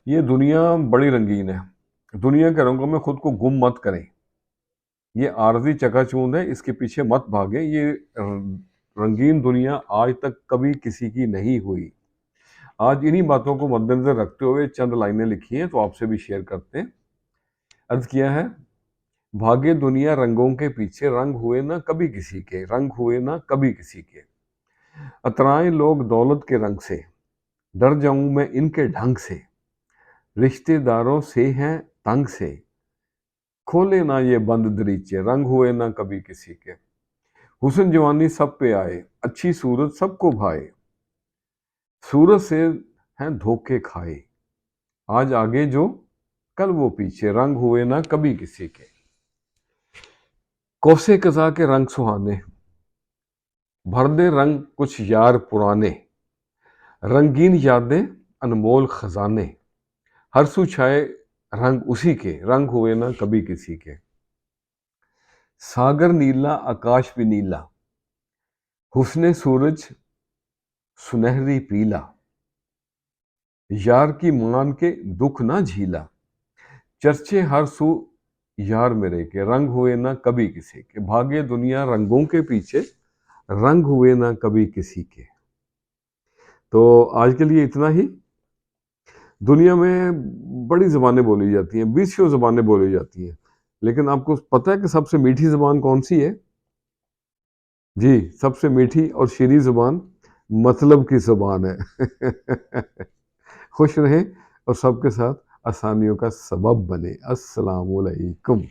ये दुनिया बड़ी रंगीन है। दुनिया के रंगों में खुद को गुम मत करें। ये आरज़ी चकाचौंध है, इसके पीछे मत भागें। ये रंगीन दुनिया आज तक कभी किसी की नहीं हुई। आज इन्हीं बातों को मद्देनजर रखते हुए चंद लाइनें लिखी हैं, तो आपसे भी शेयर करते हैं। अर्ज किया है, भागे दुनिया रंगों के पीछे, रंग हुए ना कभी किसी के, रंग हुए ना कभी किसी के। अतराए लोग दौलत के रंग से, डर जाऊं मैं इनके ढंग से। रिश्तेदारों से हैं तंग से, खोले ना ये बंद दरीचे, रंग हुए ना कभी किसी के। हुस्न जवानी सब पे आए, अच्छी सूरत सबको भाए। सूरत से हैं धोखे खाए, आज आगे जो कल वो पीछे, रंग हुए ना कभी किसी के। कोसे कजा के रंग सुहाने, भर दे रंग कुछ यार पुराने। रंगीन यादें अनमोल खजाने, हर सू छाए रंग उसी के, रंग हुए ना कभी किसी के। सागर नीला आकाश भी नीला, हुस्ने सूरज सुनहरी पीला। यार की मान के दुख ना झीला, चर्चे हर सू यार मेरे के, रंग हुए ना कभी किसी के। भागे दुनिया रंगों के पीछे, रंग हुए ना कभी किसी के। तो आज के लिए इतना ही। दुनिया में बड़ी ज़बानें बोली जाती हैं, 20 ज़बानें बोली जाती हैं, लेकिन आपको पता है कि सबसे मीठी ज़बान कौन सी है? जी, सबसे मीठी और शीरीं ज़ुबान मतलब की ज़ुबान है। खुश रहें और सबके साथ आसानियों का सबब बने। अस्सलामुअलैकुम।